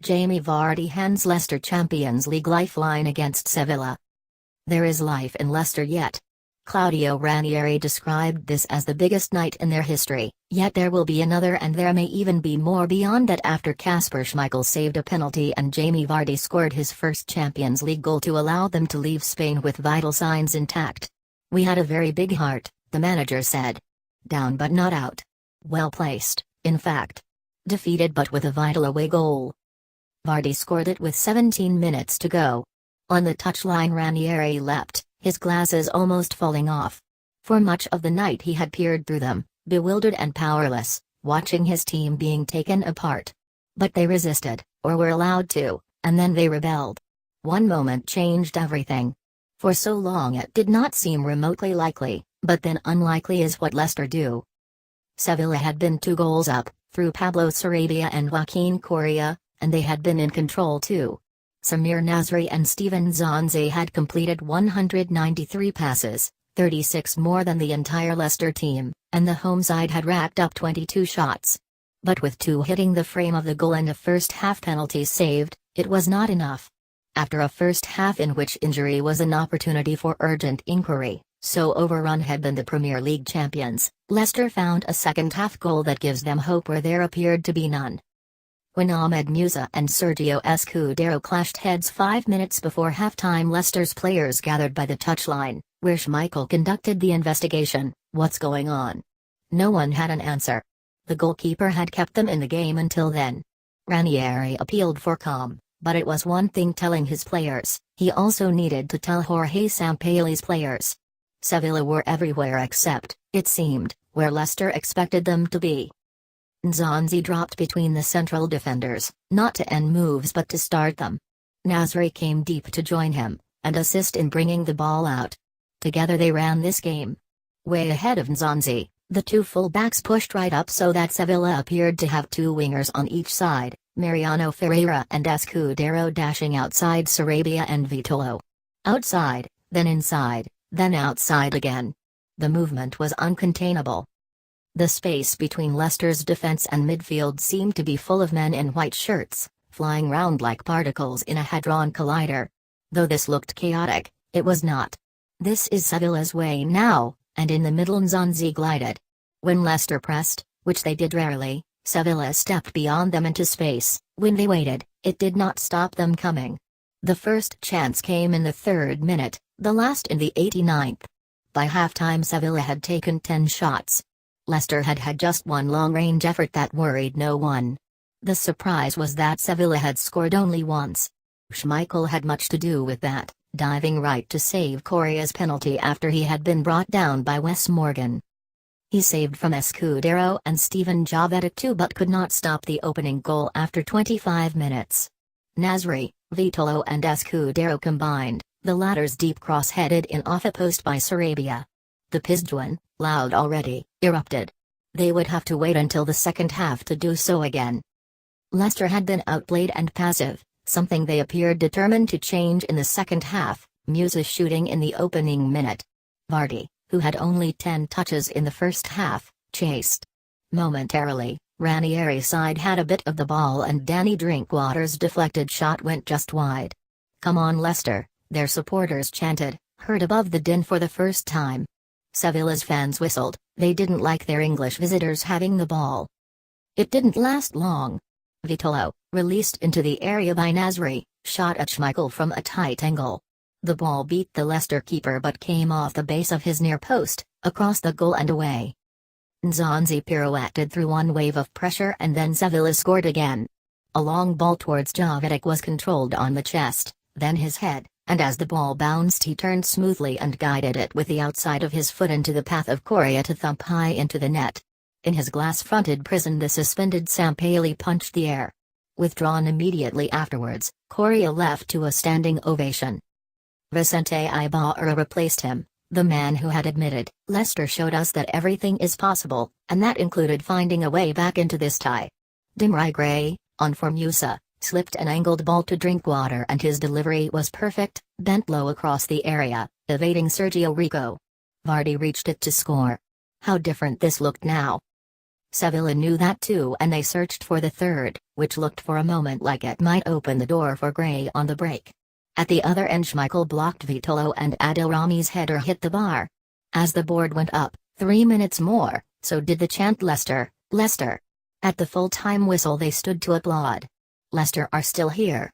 Jamie Vardy hands Leicester Champions League lifeline against Sevilla. There is life in Leicester yet. Claudio Ranieri described this as the biggest night in their history, yet there will be another and there may even be more beyond that after Kasper Schmeichel saved a penalty and Jamie Vardy scored his first Champions League goal to allow them to leave Spain with vital signs intact. "We had a very big heart," the manager said. "Down but not out. Well placed, in fact. Defeated but with a vital away goal." Vardy scored it with 17 minutes to go. On the touchline Ranieri leapt, his glasses almost falling off. For much of the night he had peered through them, bewildered and powerless, watching his team being taken apart. But they resisted, or were allowed to, and then they rebelled. One moment changed everything. For so long it did not seem remotely likely, but then unlikely is what Leicester do. Sevilla had been 2 goals up, through Pablo Sarabia and Joaquin Correa, and they had been in control too. Samir Nasri and Steven Nzonzi had completed 193 passes, 36 more than the entire Leicester team, and the home side had racked up 22 shots. But with 2 hitting the frame of the goal and a first-half penalty saved, it was not enough. After a first half in which injury was an opportunity for urgent inquiry, so overrun had been the Premier League champions, Leicester found a second-half goal that gives them hope where there appeared to be none. When Ahmed Musa and Sergio Escudero clashed heads 5 minutes before halftime, Leicester's players gathered by the touchline, where Schmeichel conducted the investigation. "What's going on?" No one had an answer. The goalkeeper had kept them in the game until then. Ranieri appealed for calm, but it was one thing telling his players, he also needed to tell Jorge Sampaoli's players. Sevilla were everywhere except, it seemed, where Leicester expected them to be. Nzonzi dropped between the central defenders, not to end moves but to start them. Nasri came deep to join him, and assist in bringing the ball out. Together they ran this game. Way ahead of Nzonzi, the 2 full-backs pushed right up so that Sevilla appeared to have 2 wingers on each side, Mariano Ferreira and Escudero dashing outside Sarabia and Vitolo. Outside, then inside, then outside again. The movement was uncontainable. The space between Leicester's defense and midfield seemed to be full of men in white shirts, flying round like particles in a hadron collider. Though this looked chaotic, it was not. This is Sevilla's way now, and in the middle Nzonzi glided. When Leicester pressed, which they did rarely, Sevilla stepped beyond them into space. When they waited, it did not stop them coming. The first chance came in the 3rd minute, the last in the 89th. By halftime Sevilla had taken 10 shots. Leicester had had just one long-range effort that worried no one. The surprise was that Sevilla had scored only once. Schmeichel had much to do with that, diving right to save Correa's penalty after he had been brought down by Wes Morgan. He saved from Escudero and Steven Jovetic too but could not stop the opening goal after 25 minutes. Nasri, Vitolo and Escudero combined, the latter's deep cross headed in off a post by Sarabia. The Pizjuan, loud already, erupted. They would have to wait until the second half to do so again. Leicester had been outplayed and passive, something they appeared determined to change in the second half, Musa shooting in the opening minute. Vardy, who had only 10 touches in the first half, chased. Momentarily, Ranieri's side had a bit of the ball and Danny Drinkwater's deflected shot went just wide. "Come on Leicester," their supporters chanted, heard above the din for the first time. Sevilla's fans whistled, they didn't like their English visitors having the ball. It didn't last long. Vitolo, released into the area by Nasri, shot at Schmeichel from a tight angle. The ball beat the Leicester keeper but came off the base of his near post, across the goal and away. Nzonzi pirouetted through one wave of pressure and then Sevilla scored again. A long ball towards Jovetic was controlled on the chest, then his head, and as the ball bounced he turned smoothly and guided it with the outside of his foot into the path of Correa to thump high into the net. In his glass-fronted prison the suspended Sampaoli punched the air. Withdrawn immediately afterwards, Correa left to a standing ovation. Vicente Ibarra replaced him, the man who had admitted, "Leicester showed us that everything is possible, and that included finding a way back into this tie." Demarai Gray, on for Musa, slipped an angled ball to Drinkwater and his delivery was perfect, bent low across the area, evading Sergio Rico. Vardy reached it to score. How different this looked now. Sevilla knew that too, and they searched for the third, which looked for a moment like it might open the door for Gray on the break. At the other end, Schmeichel blocked Vitolo and Adil Rami's header hit the bar. As the board went up, 3 minutes more, so did the chant Leicester, Leicester. At the full-time whistle they stood to applaud. Leicester are still here.